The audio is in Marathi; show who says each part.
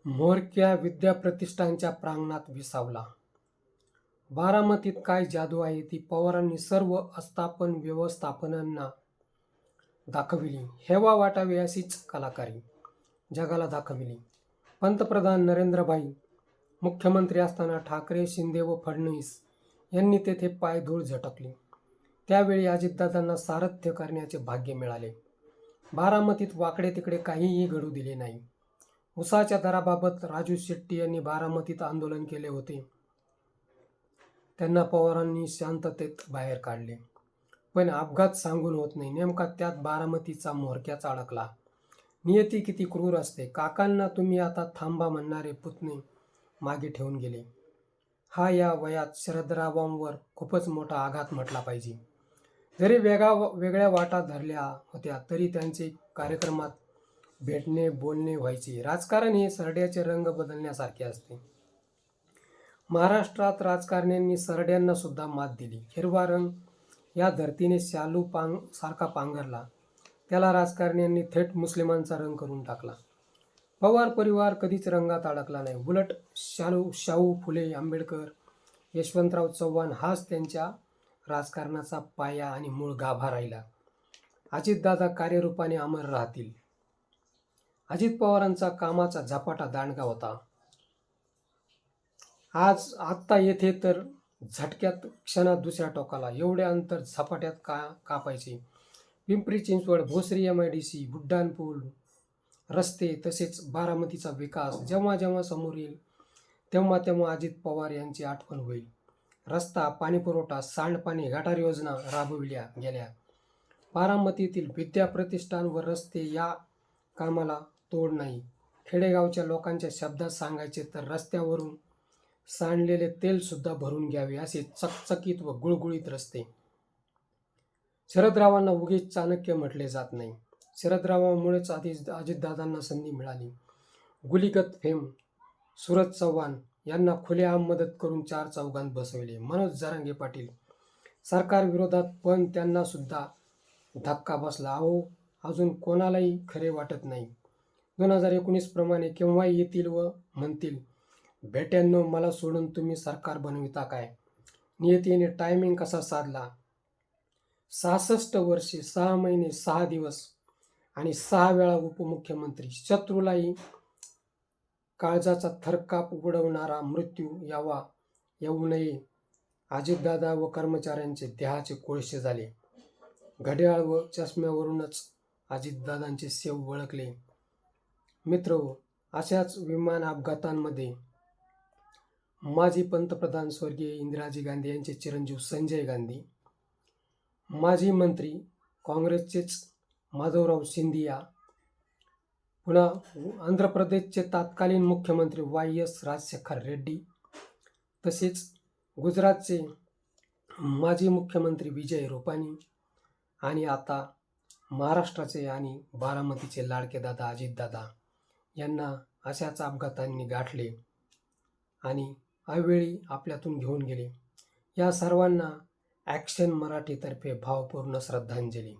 Speaker 1: म्होरक्या विद्याप्रतिष्ठानच्या प्रांगणात विसावला. बारामतीत काय जादू आहे ती पवारांनी सर्व आस्थापन व्यवस्थापनांना दाखविली. हेवा वाटावी अशीच कलाकारी जगाला दाखविली. पंतप्रधान नरेंद्रभाई मुख्यमंत्री असताना ठाकरे, शिंदे व फडणवीस यांनी तेथे पायधूळ झटकली. त्यावेळी अजितदादांना सारथ्य करण्याचे भाग्य मिळाले. बारामतीत वाकडे तिकडे काहीही घडू दिले नाही. उसाच्या दराबाबत राजू शेट्टी यांनी बारामतीत आंदोलन केले होते. त्यांना पवारांनी शांततेत बाहेर काढले. पण अपघात सांगून होत नाही. नेमका त्यात बारामतीचा म्होरक्याच अडकला. नियती किती क्रूर असते. काकांना तुम्ही आता थांबा म्हणणारे पुतणे मागे ठेवून गेले. हा या वयात शरदरावांवर खूपच मोठा आघात म्हटला पाहिजे. जरी वेगळ्या वाटा धरल्या होत्या तरी त्यांचे कार्यक्रमात भेटणे बोलणे व्हायचे. राजकारण हे सरड्याचे रंग बदलण्यासारखे असते. महाराष्ट्रात राजकारण्यांनी सरड्यांना सुद्धा मात दिली. हिरवा रंग या धर्तीने शालू सारखा पांघरला, त्याला राजकारण्यांनी थेट मुस्लिमांचा रंग करून टाकला. पवार परिवार कधीच रंगात अडकला नाही. उलट शाहू फुले, आंबेडकर, यशवंतराव चव्हाण हाच त्यांच्या राजकारणाचा पाया आणि मूळ गाभा राहिला. अजितदादा कार्यरूपाने अमर राहतील. अजित पवारांचा कामाचा झपाटा दांडगा होता. आत्ता येथे तर झटक्यात क्षणात दुसऱ्या टोकाला एवढे अंतर झपाट्यात कापायचे. पिंपरी चिंचवड, भोसरी, MIDC, बुड्डाणपूल, रस्ते तसेच बारामतीचा विकास जेव्हा जेव्हा समोर येईल तेव्हा तेव्हा अजित पवार यांची आठवण होईल. रस्ता, पाणीपुरवठा, सांडपाणी, गटार योजना राबविल्या गेल्या. बारामतीतील विद्याप्रतिष्ठान व रस्ते या कामाला तोड नाही. खेडेगावच्या लोकांच्या शब्दात सांगायचे तर रस्त्यावरून सांडलेले तेल सुद्धा भरून घ्यावे असे चकचकीत व गुळगुळीत रस्ते. शरदरावांना उगीच चाणक्य म्हटले जात नाही. शरदरावांमुळेच अजितदादांना संधी मिळाली. गुलीगत फेम सूरज चव्हाण यांना खुलेआम मदत करून 4 चौघांत बसविले. मनोज जरांगे पाटील सरकार विरोधात, पण त्यांना सुद्धा धक्का बसला. अजून कोणालाही खरे वाटत नाही. 2019 प्रमाणे केव्हाही येतील व म्हणतील, बेट्यांनो मला सोडून तुम्ही सरकार बनविता काय. नियतीने टायमिंग कसा साधला. 66 वर्षे 6 महिने 6 दिवस आणि 6 वेळा उपमुख्यमंत्री. शत्रूलाही काळजाचा थरकाप उडवणारा मृत्यू येऊ नये. अजितदादा व कर्मचाऱ्यांचे देहाचे कोळसे झाले. घड्याळ व चष्म्यावरूनच अजितदादांचे सेव ओळखले. मित्रहो, अशाच विमान अपघातांमध्ये माजी पंतप्रधान स्वर्गीय इंदिराजी गांधी यांचे चिरंजीव संजय गांधी, माजी मंत्री काँग्रेसचेच माधवराव सिंधिया, पुन्हा आंध्र प्रदेशचे तत्कालीन मुख्यमंत्री YS राजशेखर रेड्डी, तसेच गुजरातचे माजी मुख्यमंत्री विजय रुपानी आणि आता महाराष्ट्राचे आणि बारामतीचे लाडके दादा अजितदादा यांना अशाच अपघातांनी गाठले आणि अवेळी आपल्यातून घेऊन गेले. या सर्वांना ॲक्शन मराठीतर्फे भावपूर्ण श्रद्धांजली.